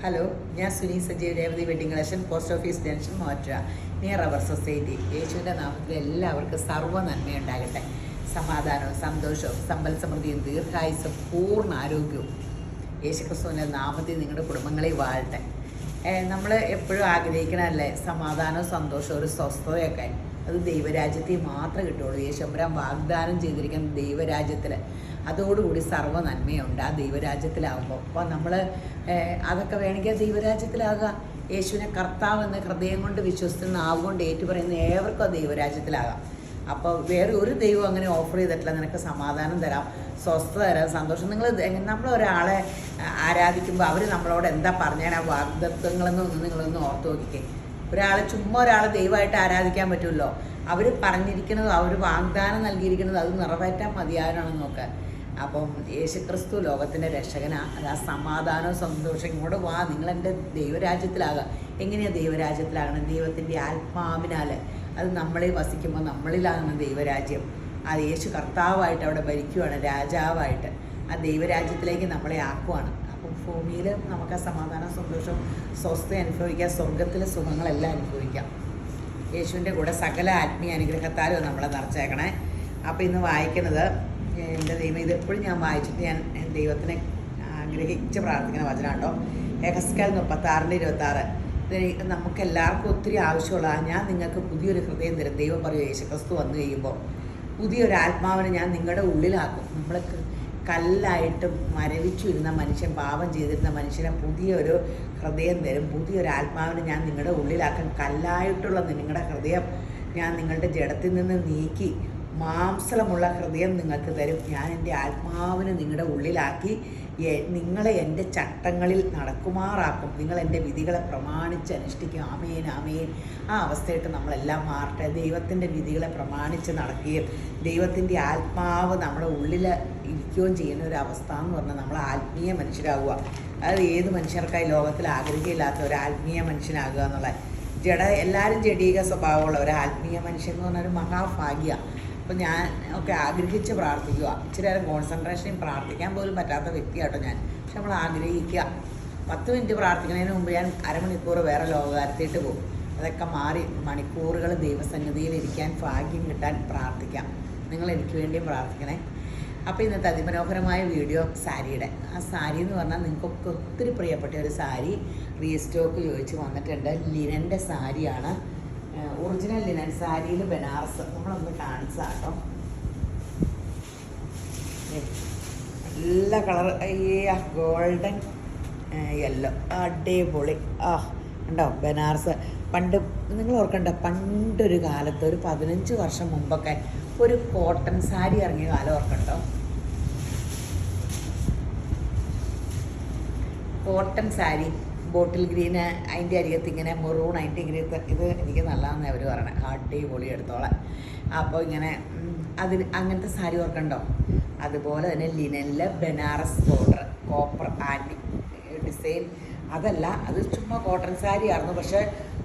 Hello, ഞാൻ Suni Sajeev Revathi wedding collection, post office junction, മോറ്റ near our society. യേശുവിൻ്റെ നാമത്തിൽ എല്ലാവർക്കും സർവ്വ നന്മയുണ്ടാകട്ടെ. സമാധാനവും സന്തോഷവും സമ്പൽ സമൃദ്ധിയും ദീർഘായുസ്സും പൂർണ്ണ ആരോഗ്യവും യേശുക്രിസ്തുവിൻ്റെ നാമത്തിൽ നിങ്ങളുടെ കുടുംബങ്ങളിൽ വാഴട്ടെ. നമ്മൾ എപ്പോഴും ആഗ്രഹിക്കണമല്ലേ സമാധാനവും സന്തോഷവും ഒരു സ്വസ്ഥതയൊക്കെ. അത് ദൈവരാജ്യത്തിൽ മാത്രമേ കിട്ടുള്ളൂ. യേശുമ്പുരാൻ വാഗ്ദാനം ചെയ്തിരിക്കുന്ന ദൈവരാജ്യത്തിൽ അതോടുകൂടി സർവ്വ നന്മയുണ്ട് ആ ദൈവരാജ്യത്തിലാകുമ്പോൾ. അപ്പോൾ നമ്മൾ അതൊക്കെ വേണമെങ്കിൽ ദൈവരാജ്യത്തിലാകുക. യേശുവിനെ കർത്താവെന്ന് ഹൃദയം കൊണ്ട് വിശ്വസിക്കുന്ന നാവുകൊണ്ട് ഏറ്റുപറയുന്ന ഏവർക്കും ആ ദൈവരാജ്യത്തിലാകാം. അപ്പോൾ വേറെ ഒരു ദൈവം അങ്ങനെ ഓഫർ ചെയ്തിട്ടില്ല. നിനക്ക് സമാധാനം തരാം, സ്വസ്ഥത തരാം, സന്തോഷം. നമ്മളൊരാളെ ആരാധിക്കുമ്പോൾ അവർ നമ്മളോട് എന്താ പറഞ്ഞാൽ ആ വാഗ്ദത്വങ്ങളെന്നൊന്നും നിങ്ങളൊന്ന് ഓർത്ത് നോക്കിക്കേ. ചുമ്മാ ഒരാളെ ദൈവമായിട്ട് ആരാധിക്കാൻ പറ്റുമല്ലോ. അവർ പറഞ്ഞിരിക്കുന്നത്, അവർ വാഗ്ദാനം നൽകിയിരിക്കുന്നത് അത് നിറവേറ്റാൻ മതിയാവണമെന്ന് നോക്കുക. അപ്പം യേശുക്രിസ്തു ലോകത്തിൻ്റെ രക്ഷകനാണ്. അത് ആ സമാധാനവും സന്തോഷം ഇങ്ങോട്ട് വാ, നിങ്ങളെൻ്റെ ദൈവരാജ്യത്തിലാകുക. എങ്ങനെയാണ് ദൈവരാജ്യത്തിലാകണം? ദൈവത്തിൻ്റെ ആത്മാവിനാൽ അത് നമ്മളിൽ വസിക്കുമ്പോൾ നമ്മളിലാകണം ദൈവരാജ്യം. അത് യേശു കർത്താവായിട്ട് അവിടെ ഭരിക്കുവാണ്, രാജാവായിട്ട് ആ ദൈവരാജ്യത്തിലേക്ക് നമ്മളെ ആക്കുവാണ്. അപ്പം ഭൂമിയിൽ നമുക്ക് ആ സമാധാനം സന്തോഷം സ്വസ്ഥ അനുഭവിക്കാം, സ്വർഗത്തിലെ സുഖങ്ങളെല്ലാം അനുഭവിക്കാം. യേശുവിൻ്റെ കൂടെ സകല ആത്മീയ അനുഗ്രഹത്താലും നമ്മളെ നിറച്ചേക്കണേ. അപ്പോൾ ഇന്ന് വായിക്കുന്നത് എൻ്റെ ദൈവം, ഇതെപ്പോഴും ഞാൻ വായിച്ചിട്ട് ഞാൻ ദൈവത്തിനെ ആഗ്രഹിച്ച് പ്രാർത്ഥിക്കുന്ന വചനം കേട്ടോ. എഹെസ്കേൽ 36:26. ഇത് നമുക്കെല്ലാവർക്കും ഒത്തിരി ആവശ്യമുള്ളതാണ്. ഞാൻ നിങ്ങൾക്ക് പുതിയൊരു ഹൃദയം തരും. ദൈവം പറയും, യേശുക്രിസ്തു വന്നു കഴിയുമ്പോൾ പുതിയൊരു ആത്മാവിനെ ഞാൻ നിങ്ങളുടെ ഉള്ളിലാക്കും. നമ്മൾ കല്ലായിട്ട് മരവിച്ചിരുന്ന മനുഷ്യൻ, പാപം ചെയ്തിരുന്ന മനുഷ്യനെ പുതിയൊരു ഹൃദയം തരും. പുതിയൊരു ആത്മാവിനെ ഞാൻ നിങ്ങളുടെ ഉള്ളിലാക്കും. കല്ലായിട്ടുള്ള നിങ്ങളുടെ ഹൃദയം ഞാൻ നിങ്ങളുടെ ജഡത്തിൽ നിന്ന് നീക്കി മാംസമുള്ള ഹൃദയം നിങ്ങൾക്ക് തരും. ഞാൻ എൻ്റെ ആത്മാവിനെ നിങ്ങളുടെ ഉള്ളിലാക്കി നിങ്ങളെ എൻ്റെ ചട്ടങ്ങളിൽ നടക്കുമാറാക്കും. നിങ്ങൾ എൻ്റെ വിധികളെ പ്രമാണിച്ച് അനുഷ്ഠിക്കും. ആമേൻ ആമേൻ. ആ അവസ്ഥയായിട്ട് നമ്മളെല്ലാം മാറട്ടെ. ദൈവത്തിൻ്റെ വിധികളെ പ്രമാണിച്ച് നടക്കുകയും ദൈവത്തിൻ്റെ ആത്മാവ് നമ്മുടെ ഉള്ളിൽ ഇരിക്കുകയും ചെയ്യുന്ന ഒരു അവസ്ഥ എന്ന് പറഞ്ഞാൽ നമ്മൾ ആത്മീയ മനുഷ്യരാകുക. അത് ഏത് മനുഷ്യർക്കായി ലോകത്തിൽ ആഗ്രഹമില്ലാത്ത ഒരു ആത്മീയ മനുഷ്യനാകുക എന്നുള്ള എല്ലാവരും ജഡീക സ്വഭാവമുള്ള ഒരു ആത്മീയ മനുഷ്യൻ എന്ന് പറഞ്ഞാൽ ഒരു മഹാഭാഗ്യമാണ്. അപ്പോൾ ഞാൻ ഒക്കെ ആഗ്രഹിച്ച് പ്രാർത്ഥിക്കുക. ഇച്ചിരി നേരം കോൺസെൻട്രേഷനും പ്രാർത്ഥിക്കാൻ പോലും പറ്റാത്ത വ്യക്തിയാട്ടോ ഞാൻ. പക്ഷെ നമ്മൾ ആഗ്രഹിക്കുക. 10 മിനിറ്റ് പ്രാർത്ഥിക്കുന്നതിന് മുമ്പ് ഞാൻ അരമണിക്കൂർ വേറെ ലോകകാരത്തേട്ട് പോകും. അതൊക്കെ മാറി മണിക്കൂറുകൾ ദൈവസന്നിധിയിൽ ഇരിക്കാൻ ഭാഗ്യം കിട്ടാൻ പ്രാർത്ഥിക്കാം. നിങ്ങൾ എനിക്ക് വേണ്ടിയും പ്രാർത്ഥിക്കണേ. അപ്പോൾ ഇന്നത്തെ അതിമനോഹരമായ വീഡിയോ സാരിയുടെ. ആ സാരി എന്ന് പറഞ്ഞാൽ നിങ്ങൾക്കൊക്കെ ഒത്തിരി പ്രിയപ്പെട്ട ഒരു സാരി റീസ്റ്റോക്ക് ചോദിച്ച് വന്നിട്ടുണ്ട്. ലിനൻ്റെ സാരിയാണ്, ഒറിജിനൽ ലിനൻ. സാരിയിൽ ബനാറസ് നമ്മളൊന്ന് കാണിച്ചാട്ടോ. നല്ല കളർ, ഗോൾഡൻ യെല്ലോ, അടിപൊളി. ഉണ്ടോ ബനാറസ്? പണ്ട് നിങ്ങൾ ഓർക്കണ്ട, പണ്ടൊരു കാലത്ത് ഒരു 15 വർഷം മുമ്പൊക്കെ ഒരു കോട്ടൺ സാരി ഇറങ്ങിയ കാലം ഓർക്കണ്ടോ? കോട്ടൺ സാരി, ബോട്ടിൽ ഗ്രീന്, അതിൻ്റെ അരികത്ത് ഇങ്ങനെ മെറൂൺ, അതിൻ്റെ അരികത്ത് ഇത് എനിക്ക് നല്ലതാണെന്ന് അവർ പറയണേ. അടിപൊളി എടുത്തോളാം. അപ്പോൾ ഇങ്ങനെ അങ്ങനത്തെ സാരി ഓർക്കണ്ടോ? അതുപോലെ തന്നെ ലിനനിൽ ബനാറസ് ബോർഡർ, കോപ്പർ ആൻറ്റി ഡിസൈൻ. അതല്ല, അത് ചുമ്മാ കോട്ടൺ സാരി ആയിരുന്നു. പക്ഷേ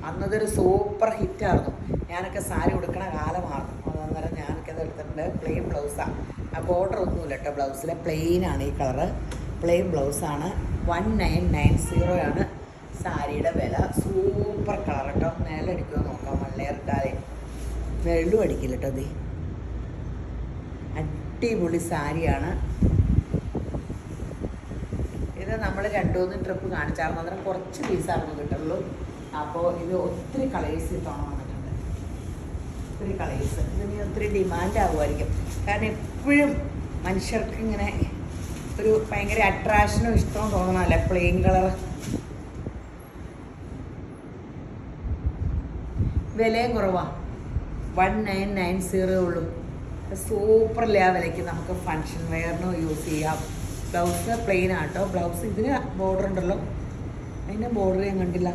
അന്നതൊരു സൂപ്പർ ഹിറ്റായിരുന്നു. ഞാനൊക്കെ സാരി ഉടുക്കണ കാലമായിരുന്നു. അന്നേരം ഞാനൊക്കെ അത് എടുത്തിട്ടുണ്ട്. പ്ലെയിൻ ബ്ലൗസാണ്. ആ ബോർഡർ ഒന്നുമില്ല കേട്ടോ ബ്ലൗസിൽ. പ്ലെയിനാണ് ഈ കളറ്, പ്ലെയിൻ ബ്ലൗസാണ്. 1990 ആണ് സാരിയുടെ വില. സൂപ്പർ കളർ കേട്ടോ. നിഴലടിക്കുമോ നോക്കാം. വെള്ളയറിട്ടാതെ വെള്ളം അടിക്കില്ല കേട്ടോ. ഇത് അടിപൊളി സാരിയാണ്. ഇത് നമ്മൾ 2-3 ട്രിപ്പ് കാണിച്ചായിരുന്നു. അന്നേരം കുറച്ച് പീസായിരുന്നു കിട്ടുള്ളൂ. അപ്പോൾ ഇത് ഒത്തിരി കളേഴ്സ് ഇത്തവണ വന്നിട്ടുണ്ട്. ഒത്തിരി കളേഴ്സ്. ഇതിന് ഒത്തിരി ഡിമാൻഡ് ആകുമായിരിക്കും. കാരണം എപ്പോഴും മനുഷ്യർക്ക് ഇങ്ങനെ ഒരു ഭയങ്കര അട്രാക്ഷനും ഇഷ്ടവും തോന്നണമല്ലേ പ്ലെയിൻ കളർ. വിലയും കുറവാണ്, 1990 ഉള്ളൂ. സൂപ്പറല്ലേ ആ വിലയ്ക്ക്. നമുക്ക് ഫങ്ഷൻ വെയറിനും യൂസ് ചെയ്യാം. ബ്ലൗസ് പ്ലെയിൻ ആട്ടോ. ബ്ലൗസ് ഇതിന് ബോർഡർ ഉണ്ടല്ലോ. അതിൻ്റെ ബോർഡർ ഞാൻ കണ്ടില്ല.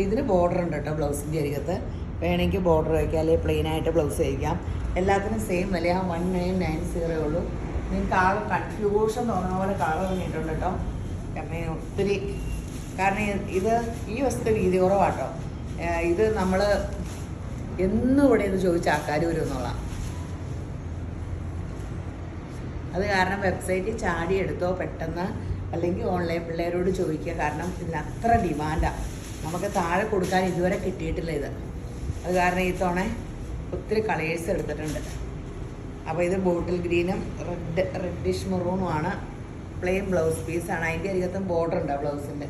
ഇതിന് ബോർഡർ ഉണ്ട് കേട്ടോ ബ്ലൗസിൻ്റെ അരികത്ത്. വേണമെങ്കിൽ ബോർഡർ വയ്ക്കാം, അല്ലെങ്കിൽ പ്ലെയിനായിട്ട് ബ്ലൗസ് വയ്ക്കാം. എല്ലാത്തിനും സെയിം വിലയാണ്, 1990 ഉള്ളൂ. നിങ്ങൾക്ക് ആകെ കൺഫ്യൂഷൻ തോന്നുന്ന പോലെ കളർ തോന്നിയിട്ടുണ്ട് കേട്ടോ. കാരണം ഒത്തിരി, കാരണം ഈ വസ്തു വീതി കുറവാട്ടോ. ഇത് നമ്മൾ എന്നും ഇവിടെ ഇത് ചോദിച്ച ആൾക്കാർ വരും എന്നുള്ള. അത് കാരണം വെബ്സൈറ്റിൽ ചാടി എടുത്തോ പെട്ടെന്ന് അല്ലെങ്കിൽ ഓൺലൈൻ പിള്ളേരോട് ചോദിക്കുക. കാരണം ഇതിന് അത്ര ഡിമാൻഡാണ്. നമുക്ക് താഴെ കൊടുക്കാൻ ഇതുവരെ കിട്ടിയിട്ടില്ല ഇത്. അത് കാരണം ഈ തവണ ഒത്തിരി കളേഴ്സ് എടുത്തിട്ടുണ്ട്. അപ്പോൾ ഇത് ബോട്ടിൽ ഗ്രീനും റെഡിഷ് മെറൂണുമാണ്. പ്ലെയിൻ ബ്ലൗസ് പീസാണ്. അതിൻ്റെ അരികത്തും ബോർഡർ ഉണ്ട് ബ്ലൗസിൻ്റെ.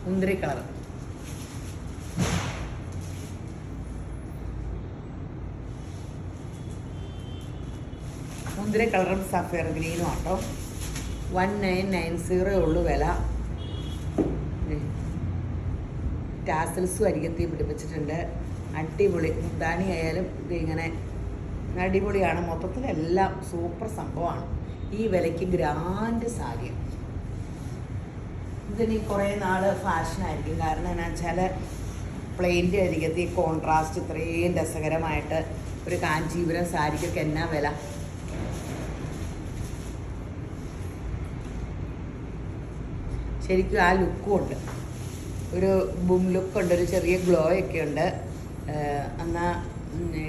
മുന്തിരി കളർ, മുന്തിരി കളറും സഫയർ ഗ്രീനും ആട്ടോ. 1990 ഉള്ളൂ വില. ടാസൽസും അരികത്തി പിടിപ്പിച്ചിട്ടുണ്ട്. അടിപൊളി മുന്താണി ആയാലും ഇത് ഇങ്ങനെ അടിപൊളിയാണ്. മൊത്തത്തിലെല്ലാം സൂപ്പർ സംഭവമാണ്. ഈ വിലയ്ക്ക് ഗ്രാൻഡ് സാരി. ഇതിന് കുറേ നാൾ ഫാഷനായിരിക്കും. കാരണം എന്നാ വെച്ചാൽ പ്ലെയിൻ്റെ അരികത്ത് ഈ കോൺട്രാസ്റ്റ് ഇത്രയും രസകരമായിട്ട് ഒരു കാഞ്ചീപുരം സാരിക്കൊക്കെ എന്നാ വില. ശരിക്കും ആ ലുക്കും ഉണ്ട്, ഒരു ബും ലുക്കുണ്ട്, ഒരു ചെറിയ ഗ്ലോ ഒക്കെ ഉണ്ട്. എന്നാൽ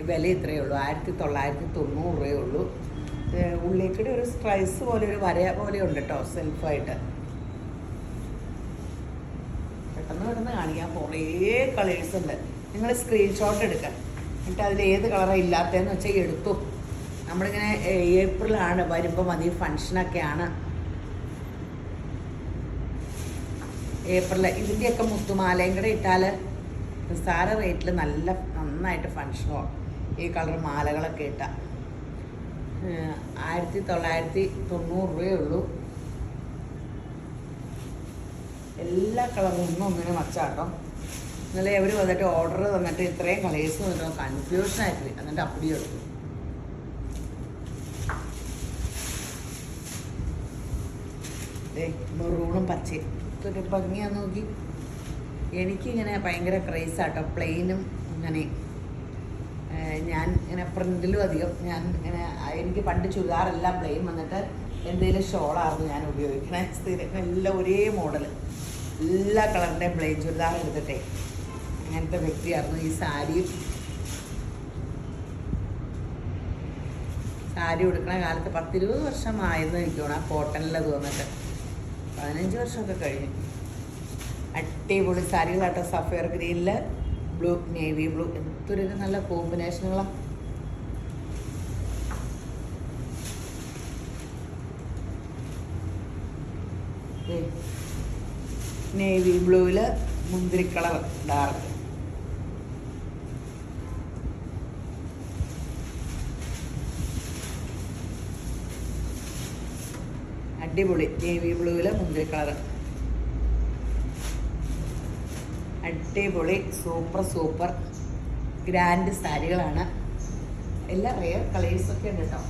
വില ഇത്രയേ ഉള്ളൂ, 1990 രൂപയേ ഉള്ളൂ. ഉള്ളിലേക്കൂടെ ഒരു സ്ട്രൈസ് പോലെ ഒരു വര പോലെ ഉണ്ട് കേട്ടോ, സെൽഫായിട്ട്. പെട്ടെന്ന് കാണിക്കാൻ കുറേ കളേഴ്സ് ഉണ്ട്. നിങ്ങൾ സ്ക്രീൻഷോട്ട് എടുക്കുക, എന്നിട്ട് അതിൽ ഏത് കളറാണ് ഇല്ലാത്തതെന്ന് വെച്ചാൽ എടുത്തു. നമ്മളിങ്ങനെ ഏപ്രിലാണ് വരുമ്പോൾ മതി, ഫങ്ഷനൊക്കെയാണ് ഏപ്രിൽ. ഇതിൻ്റെയൊക്കെ മുത്തുമാലയും കൂടെ ഇട്ടാൽ നിസ്സാര റേറ്റിൽ നന്നായിട്ട് ഫങ്ഷനോ ഈ കളർ മാലകളൊക്കെ ഇട്ടാൽ 1990 രൂപയേ ഉള്ളൂ. എല്ലാ കളറും ഒന്നിനും മച്ചാട്ടോ. ഇന്നലെ അവർ വന്നിട്ട് ഓർഡർ തന്നിട്ട് ഇത്രയും കളേഴ്സ് വന്നിട്ടോ കൺഫ്യൂഷനായിട്ട് എന്നിട്ട് അപ്പടി എടുത്തു. മെറൂണും പച്ചയും ഇതൊരു ഭംഗിയാന്ന് നോക്കി. എനിക്കിങ്ങനെ ഭയങ്കര ക്രേസാട്ടോ പ്ലെയിനും. ഇങ്ങനെ ഞാൻ ഇങ്ങനെ പ്രിൻറ്റിലും അധികം എനിക്ക് പണ്ട് ചുരിദാറെല്ലാം പ്ലെയിൻ വന്നിട്ട് എന്തെങ്കിലും ഷോളായിരുന്നു ഞാൻ ഉപയോഗിക്കണേ. സ്ഥിരം എല്ലാം ഒരേ മോഡൽ, എല്ലാ കളറിൻ്റെയും പ്ലെയിൻ ചുരിദാർ എടുത്തിട്ടേ അങ്ങനത്തെ വ്യക്തിയായിരുന്നു. ഈ സാരി ഉടുക്കണ കാലത്ത് 10-20 വർഷമായെന്ന് എനിക്ക് തോന്നാം. കോട്ടണിലത് വന്നിട്ട് 15 വർഷമൊക്കെ കഴിഞ്ഞു. അടിപൊളി സാരികളാട്ടോ. സഫയർ ഗ്രീനിൽ ബ്ലൂ, നേവി ബ്ലൂ, എന്തൊരു നല്ല കോമ്പിനേഷനുകളാണ്. നേവി ബ്ലൂവിൽ മുന്തിരി കളർ ഡാർക്ക്, അടിപൊളി നേവി ബ്ലൂവിൽ മുന്തിരി കളർ, അടിപൊളി സൂപ്പർ ഗ്രാൻഡ് സാരികളാണ്. എല്ലാം റെയർ കളേഴ്സൊക്കെ ഉണ്ട് കേട്ടോ.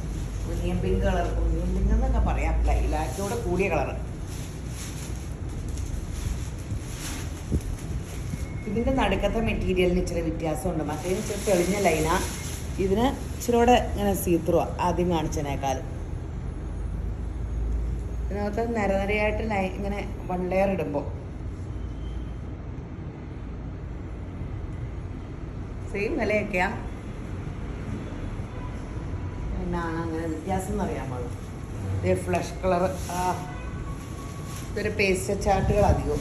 Onion pink colour, onion pink എന്നൊക്കെ പറയാം, ലൈലാക്കോടെ കൂടിയ കളർ. ഇതിൻ്റെ നടുക്കത്തെ മെറ്റീരിയലിന് ഇച്ചിരി വ്യത്യാസമുണ്ട്. മറ്റേതിന് ഇച്ചിരി തെളിഞ്ഞ ലൈന, ഇതിന് ഇച്ചിരിയോടെ ഇങ്ങനെ സീത്രൂ ആദ്യം കാണിച്ചതിനേക്കാൾ. ഇതിനകത്ത് നിരനിരയായിട്ട് ഇങ്ങനെ 1 ലെയർ ഇടുമ്പോൾ സെയിം വിലയൊക്കെയാ. എന്നാണ് അങ്ങനെ വ്യത്യാസം എന്നറിയാൻ പാടും. ഇതേ ഫ്ലഷ് കളർ, ഇതൊരു പേസ്റ്റ് ചാർട്ടുകൾ അധികവും.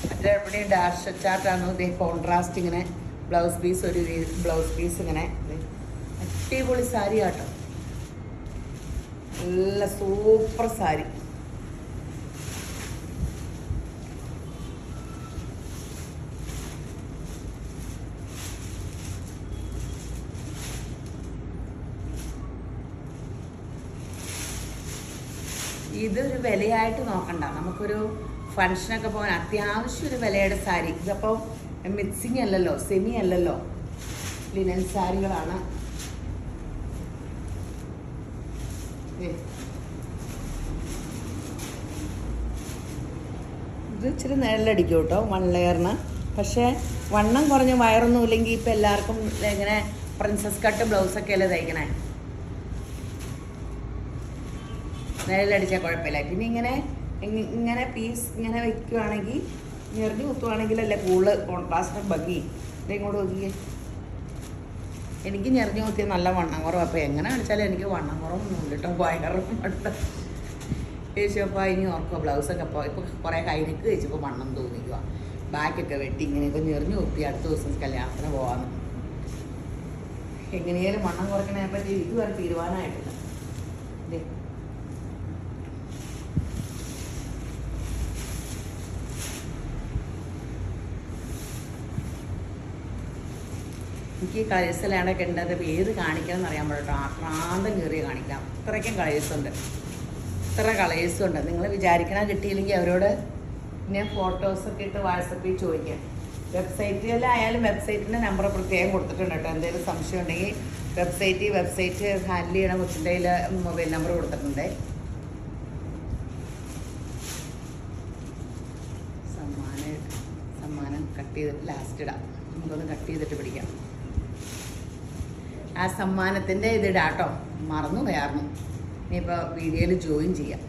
മറ്റേ എവിടെയും ഡാഷ് ചാർട്ടാണ്. ഇതേ കോൺട്രാസ്റ്റ് ഇങ്ങനെ ബ്ലൗസ് പീസ്, ഒരു ബ്ലൗസ് പീസ് ഇങ്ങനെ. അടിപൊളി സാരി ആട്ടോ, നല്ല സൂപ്പർ സാരി. ഇതൊരു വിലയായിട്ട് നോക്കണ്ട, നമുക്കൊരു ഫങ്ഷനൊക്കെ പോകാൻ അത്യാവശ്യം ഒരു വിലയുടെ സാരി. ഇതപ്പോൾ മിക്സിങ് അല്ലല്ലോ, സെമി അല്ലല്ലോ, ലിനൻ സാരികളാണ്. ഇത് ഇച്ചിരി നിഴലടിക്കും കേട്ടോ 1 ലെയറിന്. പക്ഷേ വണ്ണം കുറഞ്ഞ വയറൊന്നും ഇല്ലെങ്കിൽ ഇപ്പം എല്ലാവർക്കും ഇങ്ങനെ പ്രിൻസസ് കട്ട് ബ്ലൗസൊക്കെ അല്ലേ തയ്ക്കണേ. നിഴലടിച്ചാൽ കുഴപ്പമില്ല. പിന്നെ ഇങ്ങനെ പീസ് ഇങ്ങനെ വെക്കുകയാണെങ്കിൽ, ഞെറിഞ്ഞ് കുത്തുവാണെങ്കിലല്ലേ കൂടുതൽ കോൺട്രാസ്റ്റ് ഭംഗി. ഇതേങ്ങോട്ട് നോക്കിയേ, എനിക്ക് ഞെറിഞ്ഞു നോക്കിയാൽ നല്ല വണ്ണം കുറവ്. അപ്പോൾ എങ്ങനെ കാണിച്ചാലും എനിക്ക് വണ്ണം കുറവൊന്നും കേട്ടോ, വയറും അടുത്ത യേശുപ്പ ഇനി ഓർക്കുക ബ്ലൗസൊക്കെ ഇപ്പോൾ കുറേ കൈനക്ക് കഴിച്ചപ്പോൾ വണ്ണം തോന്നിക്കുക. ബാക്കൊക്കെ വെട്ടി ഇങ്ങനെയൊക്കെ ഞെറിഞ്ഞു നോക്കി അടുത്ത ദിവസം കല്യാണത്തിന് പോകാമെന്ന്. എങ്ങനെയാലും വണ്ണം കുറയ്ക്കണതിനെ പറ്റി ഇതുവരെ തീരുമാനമായിട്ടില്ല. ഇതേ എനിക്ക് കളേഴ്സിലാണ്ടൊക്കെ ഉണ്ട്. അപ്പോൾ ഏത് കാണിക്കണം എന്ന് അറിയാൻ പാടില്ല. ആക്രാന്തം കയറിയ കാണിക്കാം. അത്രയ്ക്കും കളേഴ്സുണ്ട്, ഇത്ര കളേഴ്സുണ്ട്. നിങ്ങൾ വിചാരിക്കണ കിട്ടിയില്ലെങ്കിൽ അവരോട് ഞാൻ ഫോട്ടോസൊക്കെ ഇട്ട് വാട്സപ്പിൽ ചോദിക്കാം. വെബ്സൈറ്റിലായാലും വെബ്സൈറ്റിൻ്റെ നമ്പർ പ്രത്യേകം കൊടുത്തിട്ടുണ്ട് കേട്ടോ. എന്തെങ്കിലും സംശയം ഉണ്ടെങ്കിൽ വെബ്സൈറ്റ് ഹാൻഡിൽ ചെയ്യണ കൊച്ചിൻ്റെ കയ്യിൽ മൊബൈൽ നമ്പർ കൊടുത്തിട്ടുണ്ട്. സമ്മാനം കട്ട് ചെയ്തിട്ട് ലാസ്റ്റ് ഇടാം. നമുക്കൊന്ന് കട്ട് ചെയ്തിട്ട് പിടിക്കാം. ആ സമ്മാനത്തിൻ്റെ ഇതിടാം കേട്ടോ. മറന്നു പോയായിരുന്നു. ഇനിയിപ്പോൾ വീഡിയോയിൽ ജോയിൻ ചെയ്യാം.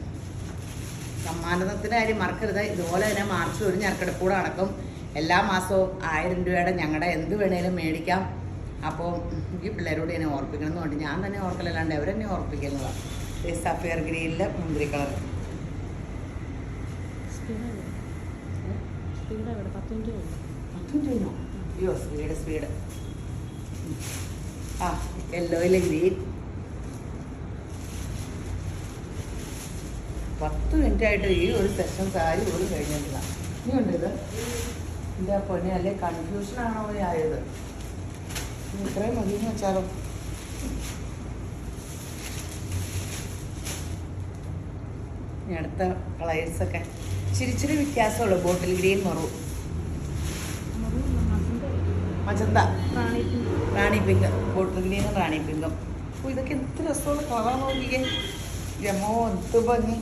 സമ്മാനത്തിൻ്റെ കാര്യം മറക്കരുത്. ഇതുപോലെ തന്നെ മാർച്ച് ഒരു ഞെരക്കെടുപ്പൂടെ നടക്കും. എല്ലാ മാസവും 1000 രൂപയുടെ ഞങ്ങളുടെ എന്ത് വേണേലും മേടിക്കാം. അപ്പോൾ എനിക്ക് പിള്ളേരോട് എന്നെ ഓർപ്പിക്കണം എന്നുകൊണ്ട് ഞാൻ തന്നെ ഓർക്കലല്ലാണ്ട് അവരെന്നെ ഓർപ്പിക്കുന്നതാണ്. സഫയർ ഗ്രീനിൽ മുന്തിരി കളർ. അയ്യോ സ്പീഡ്. ആ യെല്ലോയിൽ ഗ്രീൻ. 10 മിനിറ്റായിട്ട് ഈ ഒരു സെഷൻ സാരി പോലും കഴിഞ്ഞിട്ടില്ല. ഇനിയുണ്ട് ഇത്. എൻ്റെ പൊന്നെ അല്ലേ കൺഫ്യൂഷനാണോ ആയത്. ഇത്രയും മതിയെന്ന് വെച്ചാലോ. ഇനി അടുത്ത കളേഴ്സൊക്കെ ഇച്ചിരി വ്യത്യാസമുള്ളൂ. ബോട്ടിൽ ഗ്രീൻ, മജന്ത, റാണി പിങ്ക്. ബോട്ടിൽ ഗ്രീനും റാണി പിങ്കും. അപ്പോൾ ഇതൊക്കെ എന്ത് രസമുള്ള കളർ നോക്കിക്കേ. രമോ എന്ത് ഭംഗി.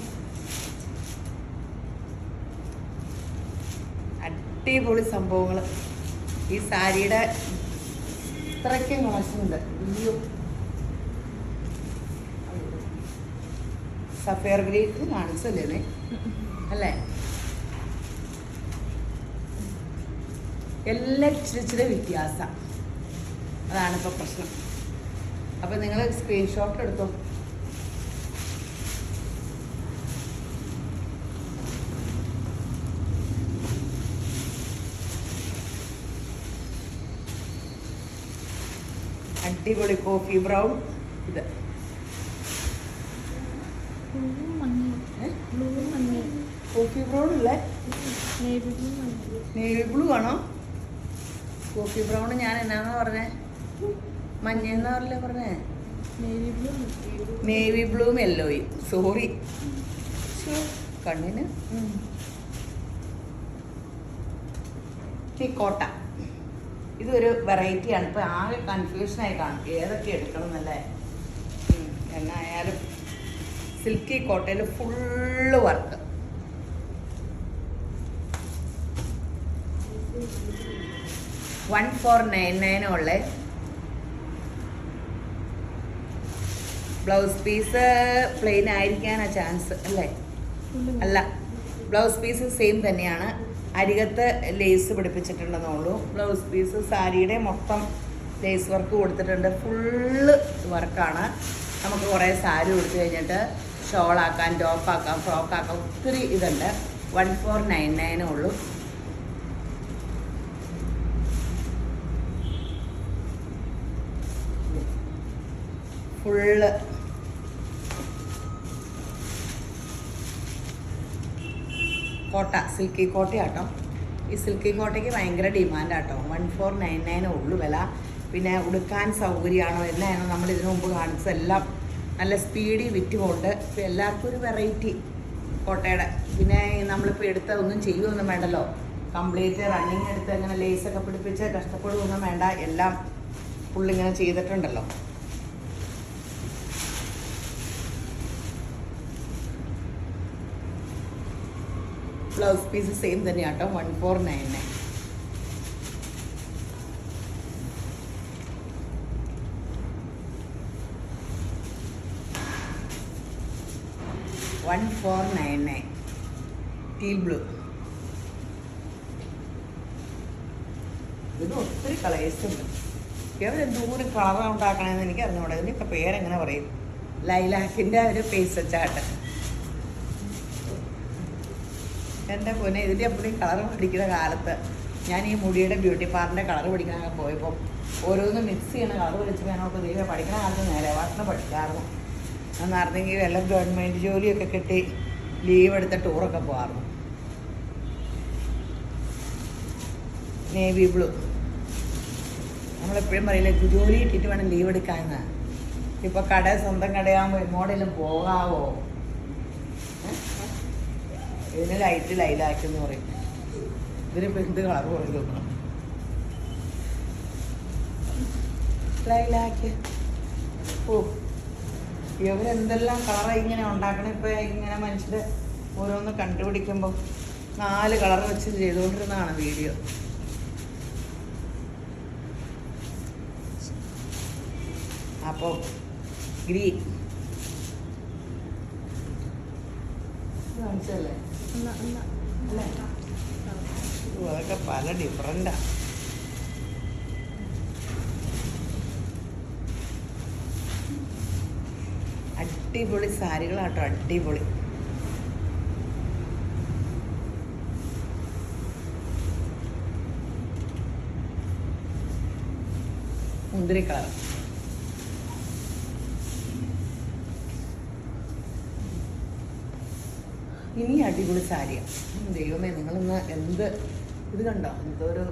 അടിപൊളി സംഭവങ്ങൾ. ഈ സാരിയുടെ ഇത്രയ്ക്കും കളക്ഷനുണ്ട്. അയ്യോ സഫയർ ഗ്രീൻ കാണിച്ചല്ലേ അല്ലേ. എല്ലാം ഇച്ചിരി വ്യത്യാസം. അതാണിപ്പോൾ പ്രശ്നം. അപ്പം നിങ്ങൾ സ്ക്രീൻഷോട്ട് എടുത്തോ. അടിപൊളി കോഫി ബ്രൗൺ. ഇത് കോഫി ബ്രൗൺ അല്ലേ, നേവി ബ്ലൂ ആണോ? കോഫി ബ്രൗൺ ഞാൻ എന്നാന്ന് പറഞ്ഞേ, മഞ്ഞെന്നാ പറഞ്ഞേ. നേവി ബ്ലൂവും യെല്ലോയും. സോറി കണ്ണിന്. ഈ കോട്ട ഇതൊരു വെറൈറ്റിയാണ്. ഇപ്പം ആകെ കൺഫ്യൂഷനായി കാണും ഏതൊക്കെ എടുക്കണം എന്നല്ലേ. എന്നായാലും സിൽക്കി കോട്ടയിൽ full work. $1499 blouse piece plain ആയിരിക്കാനാ ചാൻസ് അല്ലേ? അല്ല, ബ്ലൗസ് പീസ് സെയിം തന്നെയാണ്. അരികത്ത് ലേസ് പിടിപ്പിച്ചിട്ടുണ്ടെന്നുള്ളൂ. ബ്ലൗസ് പീസ് സാരിയുടെ മൊത്തം ലേസ് വർക്ക് കൊടുത്തിട്ടുണ്ട്. ഫുള്ള് വർക്കാണ്. നമുക്ക് കുറേ സാരി കൊടുത്തു കഴിഞ്ഞിട്ട് ഷോളാക്കാൻ, ടോപ്പാക്കാം, ഫ്രോക്കാക്കാം, ഒത്തിരി ഇതുണ്ട്. 1499 ഫുള്ള് കോട്ട, സിൽക്കി കോട്ടയാട്ടോ. ഈ സിൽക്കി കോട്ടയ്ക്ക് ഭയങ്കര ഡിമാൻഡാട്ടോ. 1499 വില. പിന്നെ ഉടുക്കാൻ സൗകര്യമാണോ എന്നാണോ നമ്മൾ ഇതിനു മുമ്പ് കാണിച്ചതെല്ലാം നല്ല സ്പീഡി വിറ്റുമുണ്ട്. ഇപ്പോൾ എല്ലാവർക്കും ഒരു വെറൈറ്റി കോട്ടയുടെ. പിന്നെ നമ്മളിപ്പോൾ എടുത്തതൊന്നും ചെയ്യുമൊന്നും വേണ്ടല്ലോ. കംപ്ലീറ്റ് റണ്ണിങ് എടുത്ത് അങ്ങനെ ലേസൊക്കെ പിടിപ്പിച്ച് കഷ്ടപ്പെടുകയൊന്നും വേണ്ട. എല്ലാം ഫുള്ളിങ്ങനെ ചെയ്തിട്ടുണ്ടല്ലോ. ബ്ലൗസ് പീസ് സെയിം തന്നെയാട്ടോ. 1499. Teal blue. ഇതിന് ഒത്തിരി കളേഴ്സ് ഉണ്ട്. എവരെന്തോരം കളറാണ് ഉണ്ടാക്കണമെന്ന് എനിക്ക് അറിഞ്ഞൂടെ. ഇതിൻ്റെയൊക്കെ പേരെങ്ങനെ പറയും? ലൈലാക്കിൻ്റെ ഒരു ഫേസ് ചാട്ട്. എൻ്റെ പൊന്നെ, ഇതിൻ്റെ എപ്പോഴും കളർ പഠിക്കുന്ന കാലത്ത് ഞാൻ ഈ മുടിയുടെ ബ്യൂട്ടി പാർലറിൻ്റെ കളർ പഠിക്കാനൊക്കെ പോയപ്പോൾ ഓരോന്ന് മിക്സ് ചെയ്യണ കളർ പഠിച്ചപ്പോൾ ഞാനൊക്കെ ദൈവം പഠിക്കുന്ന കാലത്ത് നേരെ ഭക്ഷണം പഠിക്കാറുണ്ട്. അന്നായിരുന്നെങ്കിൽ വല്ല ഗവൺമെൻറ് ജോലിയൊക്കെ കിട്ടി ലീവ് എടുത്ത ടൂറൊക്കെ പോകാറുണ്ട്. Navy blue. നമ്മളെപ്പോഴും പറയില്ലേ ജോലി കിട്ടിയിട്ട് വേണം ലീവ് എടുക്കാമെന്ന്. ഇപ്പോൾ സ്വന്തം കടയാകുമ്പോൾ എങ്ങോട്ടെങ്കിലും പോകാവോ? ഇതിന് ലൈലാക്കെന്ന് പറയും. ഇതിനിപ്പോൾ എന്ത് കളർ കൊടുക്കുന്നു? ലൈലാക്ക്. ഓ, ഇവരെന്തെല്ലാം കളറായി ഇങ്ങനെ ഉണ്ടാക്കണം. ഇപ്പോൾ ഇങ്ങനെ മനുഷ്യർ ഓരോന്ന് കണ്ടുപിടിക്കുമ്പോൾ 4 കളർ വെച്ച് ചെയ്തുകൊണ്ടിരുന്നതാണ് വീഡിയോ. അപ്പോൾ ഗ്രീൻ കാണിച്ചല്ലേ? അല്ലേ? അതൊക്കെ പല ഡിഫറൻ്റാ. അടിപൊളി സാരികളാട്ടോ, അടിപൊളി. മുന്തിരി കളർ. ഇനി അടിപൊളി സാരിയാണ്. ദൈവമേ, നിങ്ങളിന്ന് എന്ത് ഇത് കണ്ടോ? എന്തോരു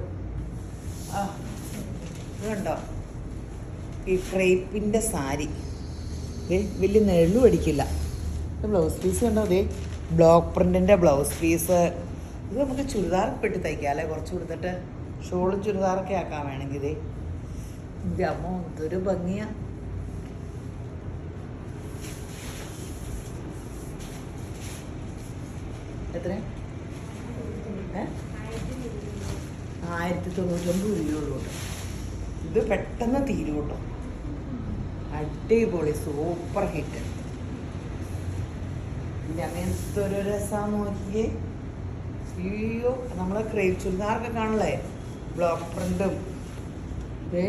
ഇത് കണ്ടോ? ഈ ക്രേപ്പിൻ്റെ സാരി വലിയ നെഴു അടിക്കില്ല. ബ്ലൗസ് പീസ് കണ്ടോ? അതേ ബ്ലോക്ക് പ്രിൻറ്റിൻ്റെ ബ്ലൗസ് പീസ്. ഇത് നമുക്ക് ചുരിദാറൊക്കെ പെട്ടി തയ്ക്കാം അല്ലേ? കുറച്ച് കൊടുത്തിട്ട് ഷോളും ചുരിദാറൊക്കെ ആക്കാൻ വേണമെങ്കിൽ. ഇതേ എൻ്റെ അമ്മ എന്തൊരു ഭംഗിയാ. എത്ര? 1099 രൂപയുള്ളൂ. ഇത് പെട്ടെന്ന് തീരും കേട്ടോ. അടിപൊളി സൂപ്പർ ഹിറ്റ്. എൻ്റെ അമ്മ എന്തൊരു രസമാണെന്ന് നോക്കിയേ. അയ്യോ, നമ്മൾ ക്രേപ്പ് ചുരിദാറൊക്കെ കാണില്ലേ? ബ്ലോക്ക് പ്രിന്റും. ഇത്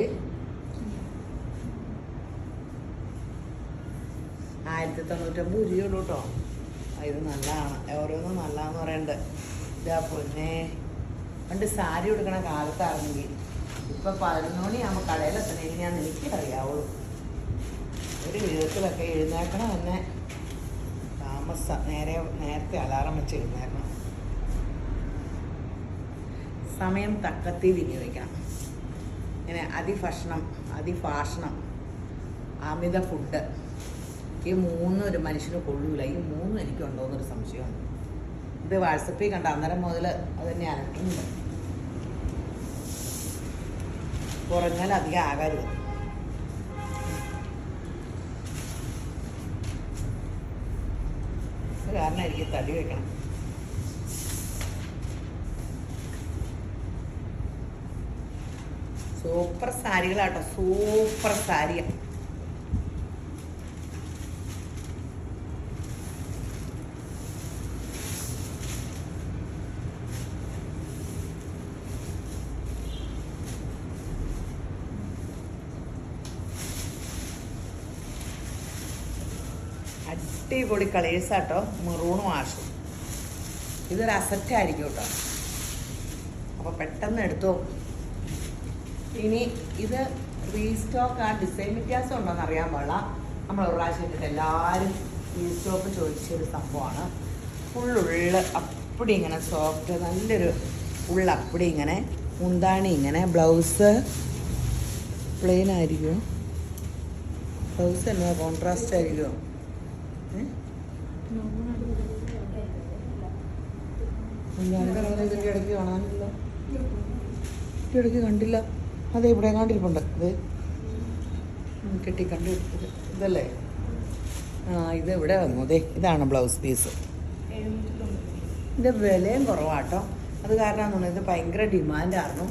1099 രൂപയുള്ളൂ കേട്ടോ. ഇത് നല്ലതാണ്. ഓരോന്നും നല്ലതെന്ന് പറയുന്നുണ്ട്. ഇതാ പൊന്നെ, പണ്ട് സാരി കൊടുക്കണ കാലത്താണെങ്കിൽ ഇപ്പം 11 മണിയാകുമ്പോൾ കടയിലെത്തണമെങ്കിൽ ഞാൻ എനിക്കറിയാവുള്ളൂ. ഒരു വിധത്തിലൊക്കെ എഴുന്നേക്കണം തന്നെ താമസം. നേരത്തെ അലാറം വെച്ച് എഴുന്നേക്കണം. സമയം തക്കത്തി വിനിയോഗിക്കണം. ഇങ്ങനെ അതിഫാഷണം, അമിത ഫുഡ്, ഈ 3 ഒരു മനുഷ്യന് കൊള്ളൂല. ഈ 3 എനിക്കുണ്ടോയെന്നൊരു സംശയമാണ്. ഇത് വാട്സപ്പിൽ കണ്ട അന്നേരം മുതൽ അത് തന്നെ അലട്ടുന്നുണ്ട്. കുറഞ്ഞാൽ അധികം ആകരുത്. കാരണം എനിക്ക് തടി വെക്കണം. സൂപ്പർ സാരികളാട്ടോ, സൂപ്പർ സാരിയാണ്. അടിപൊളി കളേഴ്സാട്ടോ. മെറൂണും ആഷും. ഇതൊരു അസറ്റായിരിക്കും കേട്ടോ. അപ്പോൾ പെട്ടെന്ന് എടുത്തോ. ഇനി ഇത് റീസ്റ്റോക്ക് ആ ഡിസൈൻ വ്യത്യാസം ഉണ്ടോയെന്ന് അറിയാൻ പാടില്ല. നമ്മൾ ഒരു പ്രാവശ്യം ഇട്ടിട്ട് എല്ലാവരും റീസ്റ്റോക്ക് ചോദിച്ചൊരു സംഭവമാണ്. ഫുള്ളുള്ള അപ്പടി ഇങ്ങനെ സോഫ്റ്റ്, നല്ലൊരു അപ്പടി ഇങ്ങനെ. മുന്താണി ഇങ്ങനെ. ബ്ലൗസ് പ്ലെയിൻ ആയിരിക്കും. ബ്ലൗസ് എന്നാ കോൺട്രാസ്റ്റ് ആയിരിക്കുമോ? ഇതിൻ്റെ ഇടയ്ക്ക് കാണാനില്ല. ഇടയ്ക്ക് കണ്ടില്ല. അതെ, ഇവിടെ കണ്ടിരിപ്പുണ്ട്. അത് കെട്ടി കണ്ടിരിക്കുന്നത് ഇതല്ലേ? ഇത് ഇവിടെ വന്നു. അതെ, ഇതാണ് ബ്ലൗസ് പീസ്. ഇതിൻ്റെ വിലയും കുറവാട്ടോ. അത് കാരണം തോന്നുന്നു ഇത് ഭയങ്കര ഡിമാൻഡായിരുന്നു.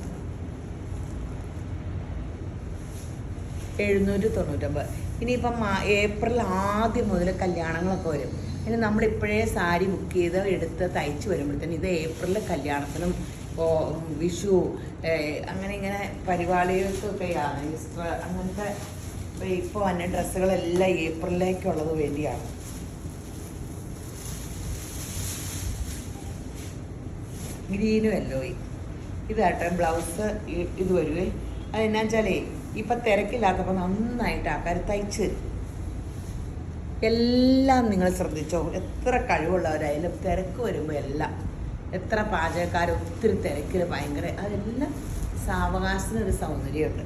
799. ഇനിയിപ്പം ഏപ്രിൽ ആദ്യം മുതൽ കല്യാണങ്ങളൊക്കെ വരും. ഇനി നമ്മളിപ്പോഴേ സാരി ബുക്ക് ചെയ്ത് എടുത്ത് തയ്ച്ച് വരുമ്പോഴത്തേന് ഇത് ഏപ്രിലിൽ കല്യാണത്തിനും വിഷു അങ്ങനെ ഇങ്ങനെ പരിപാടികൾക്കൊക്കെയാണ് ഈസ്റ്റർ അങ്ങനത്തെ ഇപ്പോൾ വന്ന ഡ്രസ്സുകളെല്ലാം ഏപ്രിലേക്കുള്ളത് വേണ്ടിയാണ്. ഗ്രീനും യെല്ലോയും ഇതാട്ടെ ബ്ലൗസ് ഇത് വരുവേ. അതെന്നാ വെച്ചാലേ ഇപ്പം തിരക്കില്ലാത്തപ്പോൾ നന്നായിട്ട് ആൾക്കാർ തയ്ച്ച് തരും. എല്ലാം നിങ്ങൾ ശ്രദ്ധിച്ചോ, എത്ര കഴിവുള്ളവരായാലും തിരക്ക് വരുമ്പോൾ എല്ലാം, എത്ര പാചകക്കാർ ഒത്തിരി തിരക്കിൽ ഭയങ്കര, അതെല്ലാം സാവകാശത്തിനൊരു സൗന്ദര്യമുണ്ട്.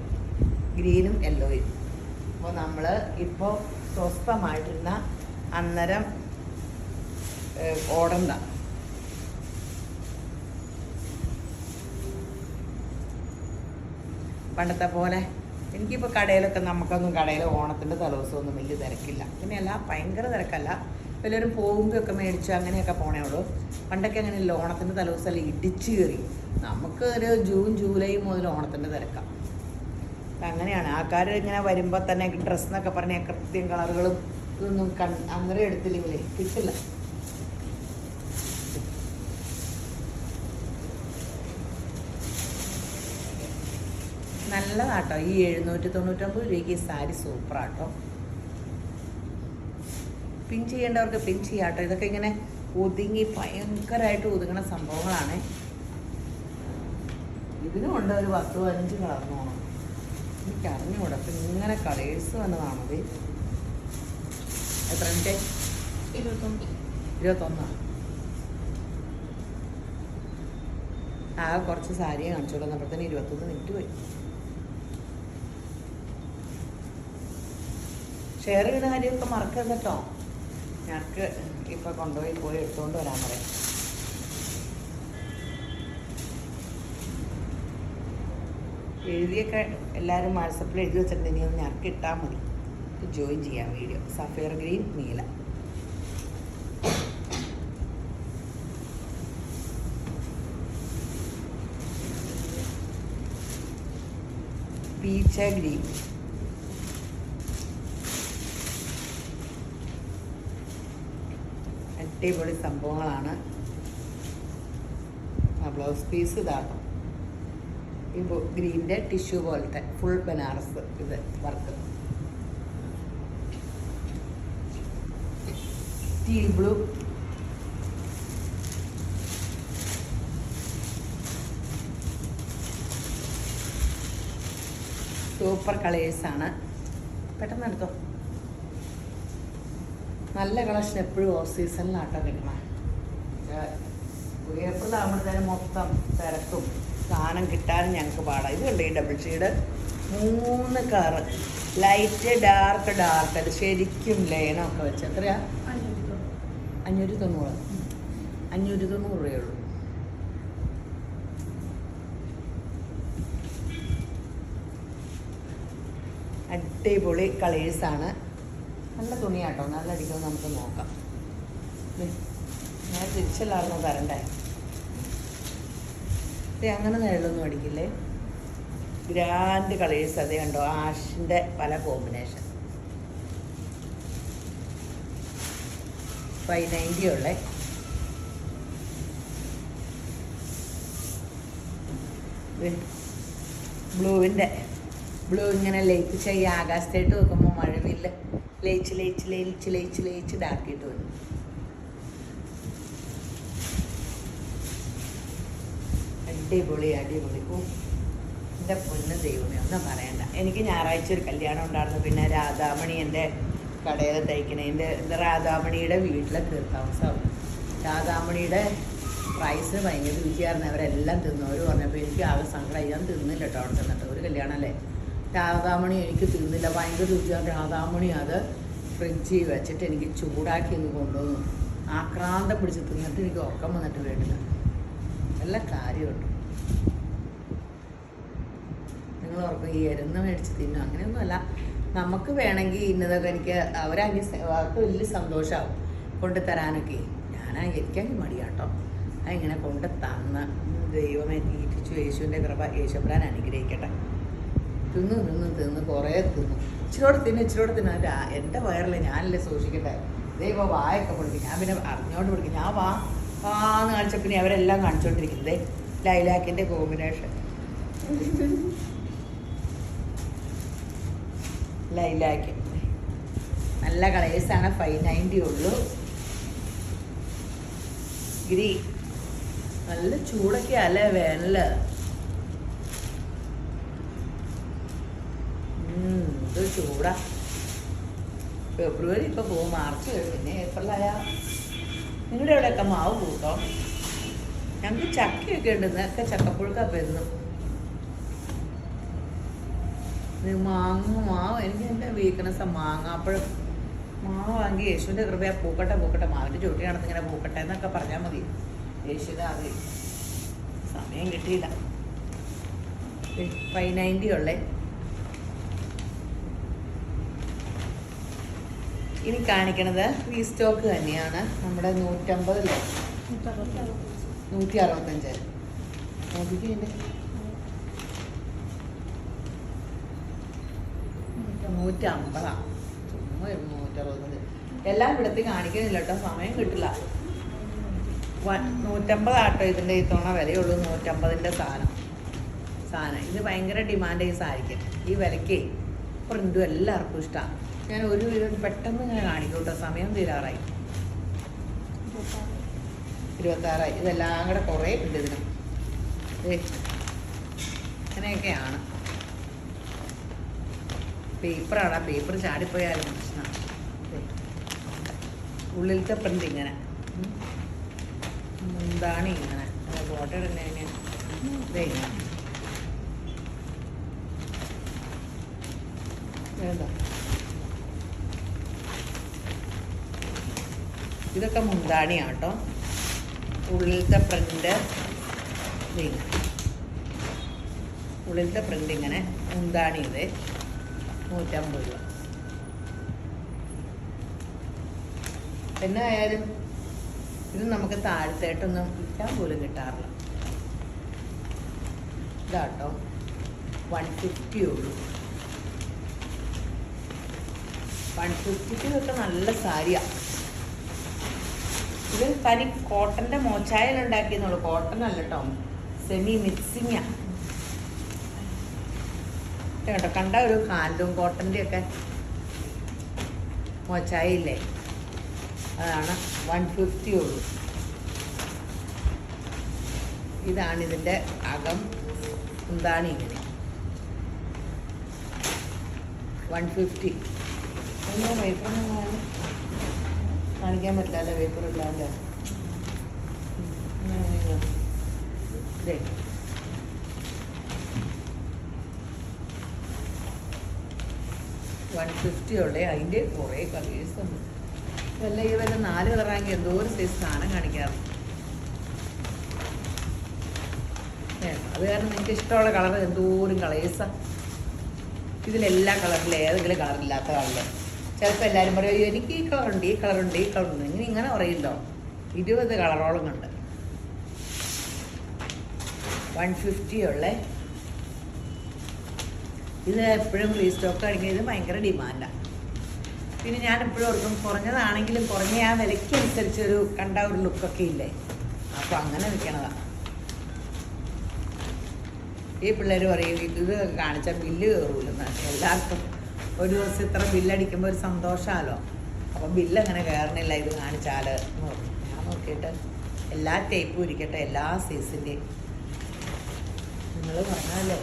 ഗ്രീനും യെല്ലോയും. അപ്പോൾ നമ്മൾ ഇപ്പോൾ സ്വസ്ഥമായിട്ടിരുന്ന അന്നേരം ഓടണ്ട. പണ്ടത്തെ പോലെ എനിക്കിപ്പോൾ കടയിലൊക്കെ നമുക്കൊന്നും കടയിൽ ഓണത്തിൻ്റെ തലേദിവസമൊന്നും വലിയ തിരക്കില്ല. പിന്നെ എല്ലാം ഭയങ്കര തിരക്കല്ല, എല്ലാവരും പോകുമ്പോഴൊക്കെ മേടിച്ചു അങ്ങനെയൊക്കെ പോണേ ഉള്ളൂ. പണ്ടൊക്കെ അങ്ങനെയല്ല, ഓണത്തിൻ്റെ തലേദിവസമല്ല ഇടിച്ചു കയറി. നമുക്ക് ഒരു ജൂൺ ജൂലൈ മുതൽ ഓണത്തിൻ്റെ തിരക്കാണ്. അങ്ങനെയാണ് ആൾക്കാർ ഇങ്ങനെ വരുമ്പോൾ തന്നെ ഡ്രസ്സ് എന്നൊക്കെ പറഞ്ഞാൽ കൃത്യം കളറുകളും ഇതൊന്നും അന്നേരം എടുത്തില്ലെങ്കിലേ കിട്ടില്ല. നല്ലതാട്ടോ ഈ 799 രൂപയ്ക്ക് ഈ സാരി സൂപ്പറാട്ടോ. പിൻ ചെയ്യേണ്ടവർക്ക് പിൻ ചെയ്യാട്ടോ. ഇതൊക്കെ ഇങ്ങനെ ഒതുങ്ങി ഭയങ്കരമായിട്ട് ഒതുങ്ങുന്ന സംഭവങ്ങളാണ്. ഇതിനും ഉണ്ട് ഒരു 10-15 കളർന്നു പോകണം. എനിക്ക് അറിഞ്ഞുകൂടെ. അപ്പം ഇങ്ങനെ കളേഴ്സ് വന്നതാണത്. എത്ര മിനിറ്റ്? 21. ആകെ കുറച്ച് സാരിയെ കാണിച്ചോളൂ. നമ്മളത്തേന് 21 മിനിറ്റ് പോയി. ഷെയർ ചെയ്യുന്ന കാര്യമൊക്കെ മറക്കരുത് കേട്ടോ. ഞങ്ങൾക്ക് ഇപ്പോൾ പോയി എടുത്തുകൊണ്ട് വരാൻ പറയാം. എഴുതിയൊക്കെ എല്ലാവരും വാട്സപ്പിൽ എഴുതി വെച്ചിട്ടുണ്ടെങ്കിൽ ഒന്ന് ഞങ്ങൾക്ക് ഇട്ടാൽ മതി, ജോയിൻ ചെയ്യാം വീഡിയോ. സഫയർ ഗ്രീൻ നീല. പീച്ച ഗ്രീൻ. അടിപൊളി സംഭവങ്ങളാണ്. ആ ബ്ലൗസ് പീസ് ഇതാട്ടോ. ഈ ഗ്രീൻ്റെ ടിഷ്യൂ പോലത്തെ ഫുൾ ബനാറസ് ഇത് വർക്ക്. Teal blue. സൂപ്പർ കളേഴ്സാണ്. പെട്ടെന്ന് എടുത്തോ. നല്ല കളക്ഷൻ എപ്പോഴും ഓഫ് സീസണിലാട്ടോ കിട്ടണം. ഏപ്രിൽ ആകുമ്പോഴത്തേനും മൊത്തം തിരക്കും സാധനം കിട്ടാനും ഞങ്ങൾക്ക് പാടാം. ഇത് കണ്ടോ ഈ double shade 3 colour, light dark dark. അത് ശരിക്കും ലൈനൊക്കെ വെച്ച് എത്രയാ? 590. 590 രൂപയുള്ളൂ. അടിപൊളി കളേഴ്സാണ്. നല്ല തുണിയാട്ടോ, നല്ല അടിക്കുമെന്ന് നമുക്ക് നോക്കാം. ഞാൻ തിരിച്ചല്ലായിരുന്നു തരണ്ടേ. അങ്ങനെ നിഴലൊന്നും അടിക്കില്ലേ. Grand colours. അതേ കണ്ടോ, ആഷിൻ്റെ പല കോമ്പിനേഷൻ. 590 ഉള്ളേ. ബ്ലൂ ഇങ്ങനെ ലയിപ്പിച്ച ഈ ആകാശത്തായിട്ട് വെക്കുമ്പോൾ മഴവില്ല ലയിച്ച് ലയിച്ച് ലയിച്ച് ലയിച്ച് ലയിച്ച് ഡാക്കിയിട്ട് വന്നു. അടിപൊളി അടിപൊളി. എൻ്റെ പൊന്ന് ദൈവമേ, ഒന്നും പറയണ്ട. എനിക്ക് ഞായറാഴ്ച ഒരു കല്യാണം ഉണ്ടായിരുന്നു. പിന്നെ രാധാമണി എൻ്റെ കടയിൽ തയ്ക്കണതിൻ്റെ രാധാമണിയുടെ വീട്ടിലെ തീർത്താമസമാവും. രാധാമണിയുടെ പ്രൈസിന് ഭയങ്കര രുചിയായിരുന്നു. അവരെല്ലാം തിന്നു. അവർ പറഞ്ഞപ്പോൾ എനിക്ക് ആകെ സങ്കടമായി. ഞാൻ തിന്നില്ല കേട്ടോ അവിടെ ചെന്നിട്ട്. ഒരു കല്യാണമല്ലേ. രാധാമണി എനിക്ക് തിന്നില്ല, ഭയങ്കര രുചിയാണ്. രാധാമണി അത് ഫ്രിഡ്ജിൽ വെച്ചിട്ട് എനിക്ക് ചൂടാക്കി ഒന്ന് കൊണ്ടുവന്നു. ആക്രാന്തം പിടിച്ച് തിന്നിട്ട് എനിക്ക് ഉറക്കം വന്നിട്ട് വീട്ടിൽ. നല്ല കാര്യമുണ്ട്. നിങ്ങൾ ഉറക്കം ഈ എരുന്ന് മേടിച്ച് തിന്നും അങ്ങനെയൊന്നുമല്ല. നമുക്ക് വേണമെങ്കിൽ ഇന്നതൊക്കെ എനിക്ക് അവർക്ക് വലിയ സന്തോഷമാവും കൊണ്ടുതരാനൊക്കെ. എനിക്കങ്ങ് മടിയാട്ടോ. അതിങ്ങനെ കൊണ്ട് തന്ന് ദൈവമേ തീറ്റിച്ചു. യേശുവിൻ്റെ കൃപ. യേശുബ്രാൻ അനുഗ്രഹിക്കട്ടെ. തിന്ന് കുറേ തിന്നു. ഇച്ചിരോടെ തിന്നു. എൻ്റെ വയറിൽ ഞാനല്ലേ സൂക്ഷിക്കട്ടെ. ദൈവം വായൊക്കെ പൊടിക്കും. ഞാൻ പിന്നെ അറിഞ്ഞോണ്ട് പിടിക്കും. ഞാൻ വാന്ന് കാണിച്ച പിന്നെ അവരെല്ലാം കാണിച്ചുകൊണ്ടിരിക്കുന്നത്. ലൈലാക്കിൻ്റെ കോമ്പിനേഷൻ. ലൈലാക്ക് നല്ല കളേഴ്സാണ്. 590 ഉള്ളൂ. ഗിരി നല്ല ചൂടൊക്കെ അല്ലേ വേനല്. ഇത് ചൂടാ. ഫെബ്രുവരി ഇപ്പൊ പോകും, മാർച്ച് പിന്നെ ഏപ്രിലായ. നിങ്ങളുടെ ഇവിടെയൊക്കെ മാവ് കൂട്ടോ? ഞങ്ങൾക്ക് ചക്കയൊക്കെ ഉണ്ട്. ഇന്നൊക്കെ ചക്കപ്പുഴുക്ക പെരുന്നു. മാവ് എനിക്ക് എൻ്റെ വീക്ക്നെസ്സാണ് മാങ്ങാപ്പഴം. മാവ് വാങ്ങി യേശുവിൻ്റെ കൃപയാ പൂക്കട്ടെ മാവിൻ്റെ ചുവട്ടിയാണെന്ന് ഇങ്ങനെ പൂക്കട്ടെ എന്നൊക്കെ പറഞ്ഞാൽ മതി. യേശുവിൻ്റെ അത് സമയം കിട്ടിയില്ല. 590 ഉള്ളേ. ഇനി കാണിക്കണത് റീസ്റ്റോക്ക് തന്നെയാണ്. നമ്മുടെ 150 165 നോക്കിക്കേ. 150 ചുമ്മാ 160. എല്ലാം ഇവിടത്തെ കാണിക്കുന്നില്ല കേട്ടോ, സമയം കിട്ടില്ല. 150 ആട്ടോ ഇതിൻ്റെ ഇത്തവണ വിലയുള്ളൂ. 150ൻ്റെ സാധനം. ഇത് ഭയങ്കര ഡിമാൻഡ് ഈ സാരിക്ക്. ഈ വിലയ്ക്ക് പ്രിൻറ്റും എല്ലാവർക്കും ഇഷ്ടമാണ്. ഞാൻ ഒരു വിധം പെട്ടെന്ന് ഇങ്ങനെ കാണിക്കും കേട്ടോ, സമയം തീരാറായി. 26. ഇതെല്ലാം കൂടെ കുറേ ഉണ്ട് ഇതിനും. അങ്ങനെയൊക്കെയാണ്. പേപ്പറാണ്. പേപ്പർ ചാടിപ്പോയാലും പ്രശ്നമാണ്. ഉള്ളിലത്തെ പ്രിൻ്റ് ഇങ്ങനെ എന്താണ് ഇങ്ങനെ ഫോട്ടോ ഇടുന്നതിന് ഇതൊക്കെ മുന്താണിയാണ് കേട്ടോ. ഉള്ളിലത്തെ പ്രിൻ്റ് ഇങ്ങനെ മുന്താണി. ഇത് 150 രൂപ. പിന്നെ ആയാലും ഇത് നമുക്ക് താഴത്തായിട്ടൊന്നും വിൽക്കാൻ പോലും കിട്ടാറില്ല. ഇതാട്ടോ 150 ഉള്ളൂ. 150 ഇതൊക്കെ നല്ല സാരിയാണ്. ഇത് തനി കോട്ടൻ്റെ മോച്ചായലുണ്ടാക്കിയെന്നുള്ളൂ. കോട്ടൺ അല്ല കേട്ടോ, സെമി മിക്സിങ്ങാ കേട്ടോ. കണ്ട ഒരു ഹാൻഡ്ലൂം കോട്ടൻ്റെ ഒക്കെ മോച്ചായില്ലേ, അതാണ് 150 ഉള്ളൂ. ഇതാണ് ഇതിൻ്റെ അകം. എന്താണ് ഇങ്ങനെ 150. ഒന്നും വേപ്പറൊന്നും കാണിക്കാൻ പറ്റില്ല അല്ലേ, വേപ്പർ ഇല്ലാല്ലേ. ഇതേ 150 ഉള്ളേ. അതിൻ്റെ കുറേ കളേഴ്സ് ഉണ്ട്. ഇതല്ല ഈ വല്ല 4 കളറാണെങ്കിൽ എന്തോ ഒരു സൈസ് സാധനം കാണിക്കാറ്. അത് കാരണം നിങ്ങൾക്ക് ഇഷ്ടമുള്ള കളർ എന്തോരം കളേഴ്സാണ്. ഇതിലെല്ലാ കളറിലും ഏതെങ്കിലും കളറില്ലാത്ത കളറിൽ ചിലപ്പോൾ എല്ലാവരും പറയും എനിക്ക് ഈ കളറുണ്ട്, ഈ കളറുണ്ട്, ഈ കളറുണ്ട്. ഇങ്ങനെ പറയില്ലോ. 20 കളറോളം ഉണ്ട്. 150 ഉള്ളേ. ഇത് എപ്പോഴും റീസ്റ്റോക്ക് അടിക്കുന്നത്. ഇത് ഭയങ്കര ഡിമാൻഡാണ്. പിന്നെ ഞാൻ എപ്പോഴും ഓർക്കും കുറഞ്ഞതാണെങ്കിലും കുറഞ്ഞ ആ വിലയ്ക്ക് അനുസരിച്ചൊരു കണ്ട ഒരു ലുക്കൊക്കെ ഇല്ലേ, അപ്പോൾ അങ്ങനെ വിൽക്കണതാണ്. ഈ പിള്ളേർ പറയും ഇത് കാണിച്ചാൽ ബില്ല് കയറൂലെന്ന്. എല്ലാവർക്കും ഒരു ദിവസം ഇത്ര ബില്ലടിക്കുമ്പോൾ ഒരു സന്തോഷമാണല്ലോ. അപ്പോൾ ബില്ലങ്ങനെ കയറണില്ല ഇത് കാണിച്ചാൽ എന്ന് പറഞ്ഞു. ഞാൻ നോക്കിയിട്ട് എല്ലാ ടൈപ്പും ഇരിക്കട്ടെ, എല്ലാ സൈസിൻ്റെയും. നിങ്ങൾ പറഞ്ഞാലോ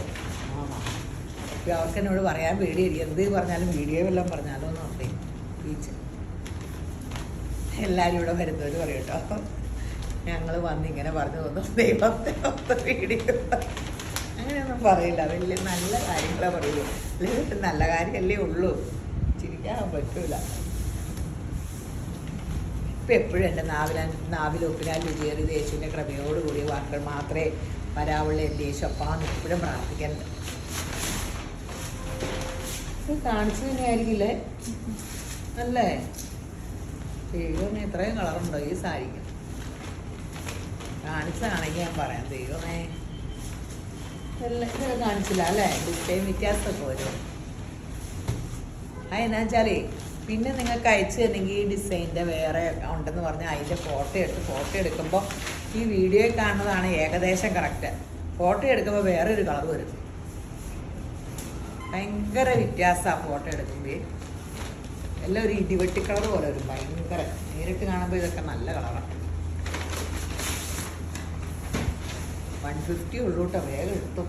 അപ്പോൾ അവർക്ക് എന്നോട് പറയാൻ പേടിയായിരിക്കും. എന്ത് പറഞ്ഞാലും വീഡിയോ വല്ലതും പറഞ്ഞാലോ എന്ന് പറയും. ബീച്ച് എല്ലാവരും ഇവിടെ വരുന്നവർ പറയും കേട്ടോ, ഞങ്ങൾ വന്നിങ്ങനെ പറഞ്ഞു തോന്നും ദൈവത്തെ വീഡിയോ. അങ്ങനെയൊന്നും പറയില്ല. വലിയ നല്ല കാര്യങ്ങളെ പറയുള്ളൂ. അല്ലെങ്കിൽ നല്ല കാര്യമല്ലേ ഉള്ളൂ, ചിരിക്കാൻ പറ്റൂല. ഇപ്പം എപ്പോഴും എൻ്റെ നാവിലൊപ്പിനാൽ രുചിയേറി യേശുവിൻ്റെ കൃപയോടുകൂടിയ വാക്കുകൾ മാത്രമേ വരാവുള്ള എൻ്റെ യേശപ്പാന്ന് എപ്പോഴും പ്രാർത്ഥിക്കലുണ്ട്. ഇത് കാണിച്ചു തന്നെയായിരിക്കില്ലേ അല്ലേ? ദൈവമേ ഇത്രയും കളറുണ്ടോ ഈ സാരിക്ക്? കാണിച്ചതാണെങ്കിൽ ഞാൻ പറയാം. ദൈവമേ എല്ലാം ഇതൊക്കെ കാണിച്ചില്ല അല്ലേ? ഡിസൈൻ വ്യത്യാസമൊക്കെ വരും. അതെന്നാ വെച്ചാലേ പിന്നെ നിങ്ങൾക്ക് അയച്ചു തന്നെങ്കിൽ ഈ ഡിസൈനിൻ്റെ വേറെ ഉണ്ടെന്ന് പറഞ്ഞാൽ അതിൻ്റെ ഫോട്ടോ എടുക്കുമ്പോൾ ഈ വീഡിയോയിൽ കാണുന്നതാണ് ഏകദേശം കറക്റ്റ്. ഫോട്ടോ എടുക്കുമ്പോൾ വേറൊരു കളർ വരും. ഭയങ്കര വ്യത്യാസമാണ് ഫോട്ടോ എടുക്കുമ്പോൾ. എല്ലാം ഒരു ഇടിവെട്ടി കളർ പോലെ വരും. ഭയങ്കര നേരിട്ട് കാണുമ്പോൾ ഇതൊക്കെ നല്ല കളറാണ്. 150 ഉള്ളൂ കേട്ടോ. വേഗം എടുത്തു.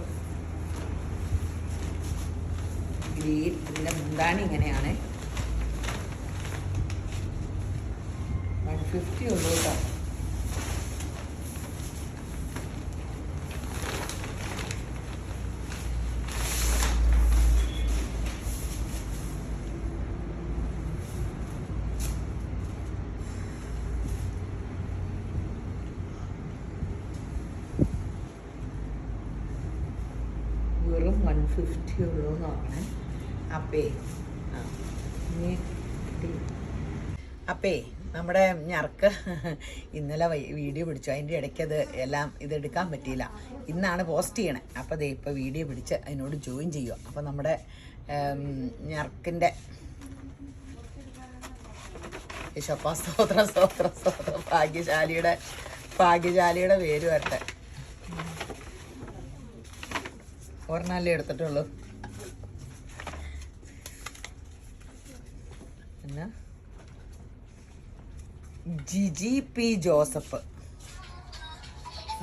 ഗ്രീൻ. ഇതിൻ്റെ മുന്താണി ഇങ്ങനെയാണ്. 150 ഉള്ളൂ കേട്ടോ. വെറും 150 ഉള്ളൂ എന്ന് പറഞ്ഞേ. അപ്പേ നമ്മുടെ ഞർക്ക് ഇന്നലെ വീഡിയോ പിടിച്ചു. അതിൻ്റെ ഇടയ്ക്ക് അത് എല്ലാം ഇതെടുക്കാൻ പറ്റിയില്ല. ഇന്നാണ് പോസ്റ്റ് ചെയ്യണേ. അപ്പോൾ ദേ ഇപ്പോൾ വീഡിയോ പിടിച്ച് അതിനോട് ജോയിൻ ചെയ്യുക. അപ്പോൾ നമ്മുടെ ഞർക്കിൻ്റെ സ്തോത്ര സ്തോത്ര സ്തോത്ര ഭാഗ്യശാലിയുടെ പേര് വരട്ടെ. ഒരെണ്ണല്ലേ എടുത്തിട്ടുള്ളൂ. പിന്നെ ജിജി പി ജോസഫ്.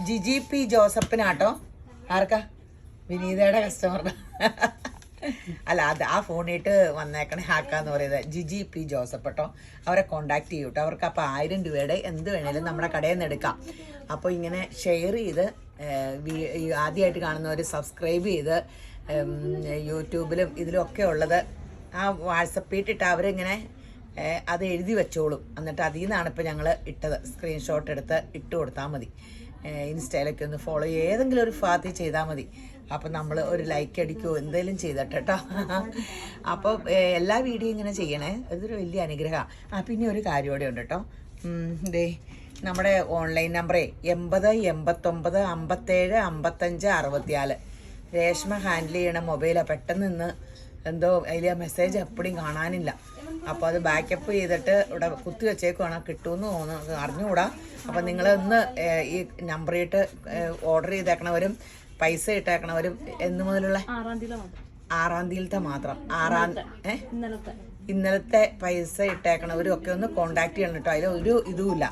ജിജി പി ജോസഫിനാട്ടോ. ആർക്കാ? വിനീതയുടെ കസ്റ്റമർ. അല്ല, അത് ആ ഫോണിട്ട് വന്നേക്കണേ ആക്കാന്ന് പറയുന്നത്. ജിജി പി ജോസഫ് കേട്ടോ. അവരെ കോണ്ടാക്ട് ചെയ്യൂ കേട്ടോ. അവർക്ക് അപ്പോൾ 1000 രൂപയുടെ എന്ത് വേണേലും നമ്മുടെ കടയിൽ നിന്ന് എടുക്കാം. അപ്പോൾ ഇങ്ങനെ ഷെയർ ചെയ്ത് ആദ്യമായിട്ട് കാണുന്നവർ സബ്സ്ക്രൈബ് ചെയ്ത് യൂട്യൂബിലും ഇതിലൊക്കെ ഉള്ളത് ആ വാട്സപ്പിൽ ഇട്ടിട്ട് അവരിങ്ങനെ അത് എഴുതി വെച്ചോളും. എന്നിട്ട് അതിൽ നിന്നാണ് ഇപ്പോൾ ഞങ്ങൾ ഇട്ടത്. സ്ക്രീൻഷോട്ട് എടുത്ത് ഇട്ട് കൊടുത്താൽ മതി. ഇൻസ്റ്റയിലൊക്കെ ഒന്ന് ഫോളോ ഏതെങ്കിലും ഒരു ഭാഗത്ത് ചെയ്താൽ മതി. അപ്പം നമ്മൾ ഒരു ലൈക്ക് അടിക്കുമോ എന്തെങ്കിലും ചെയ്തിട്ട് കേട്ടോ. അപ്പോൾ എല്ലാ വീഡിയോ ഇങ്ങനെ ചെയ്യണേ. ഇതൊരു വലിയ അനുഗ്രഹമാണ്. പിന്നെ ഒരു കാര്യം കൂടെ ഉണ്ട് കേട്ടോ. ദേ നമ്മുടെ ഓൺലൈൻ നമ്പറേ 80 89 57 55 64. രേഷ്മ ഹാൻഡിൽ ചെയ്യണ മൊബൈലാണ്. പെട്ടെന്ന് ഇന്ന് എന്തോ അതിൽ മെസ്സേജ് എപ്പോഴും കാണാനില്ല. അപ്പോൾ അത് ബാക്കപ്പ് ചെയ്തിട്ട് ഇവിടെ കുത്തി വെച്ചേക്കുവാണ്. കിട്ടുമെന്ന് തോന്നുന്നു, അറിഞ്ഞുകൂടാ. അപ്പം നിങ്ങളൊന്ന് ഈ നമ്പറിട്ട് ഓർഡർ ചെയ്തേക്കണവരും പൈസ ഇട്ടേക്കണവരും എന്ന് മുതലുള്ള 6-ാം തീയതിയിലത്തെ മാത്രം ഇന്നലത്തെ പൈസ ഇട്ടേക്കണവരും ഒക്കെ ഒന്ന് കോണ്ടാക്ട് ചെയ്യണം കേട്ടോ. അതിലൊരു ഇതുമില്ല.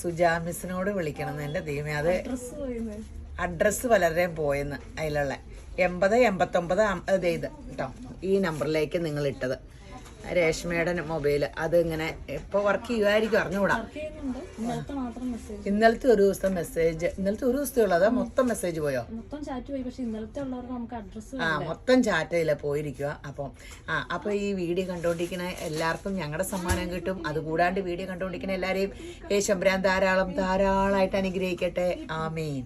സുജാമിസിനോട് വിളിക്കണം എന്ന് എൻ്റെ ദൈവമേ. അത് അഡ്രസ്സ് പലരുടെയും പോയെന്ന് അതിലുള്ള 80 89 ഇത് കേട്ടോ. ഈ നമ്പറിലേക്ക് നിങ്ങൾ ഇട്ടത് രേഷ്മയുടെ മൊബൈൽ. അത് ഇങ്ങനെ ഇപ്പോൾ വർക്ക് ചെയ്യുമായിരിക്കും, അറിഞ്ഞുകൂടാ. ഇന്നലത്തെ ഒരു ദിവസം മെസ്സേജ്. ഇന്നലത്തെ ഒരു ദിവസത്തെ ഉള്ളത് മൊത്തം മെസ്സേജ് പോയോ? മൊത്തം ചാറ്റയില്ല പോയിരിക്കുക. അപ്പോൾ ഈ വീഡിയോ കണ്ടുകൊണ്ടിരിക്കുന്ന എല്ലാവർക്കും ഞങ്ങളുടെ സമ്മാനം കിട്ടും. അതുകൂടാണ്ട് വീഡിയോ കണ്ടുകൊണ്ടിരിക്കുന്ന എല്ലാവരെയും യേശുബ്രാൻ ധാരാളമായിട്ട് അനുഗ്രഹിക്കട്ടെ. ആമേൻ.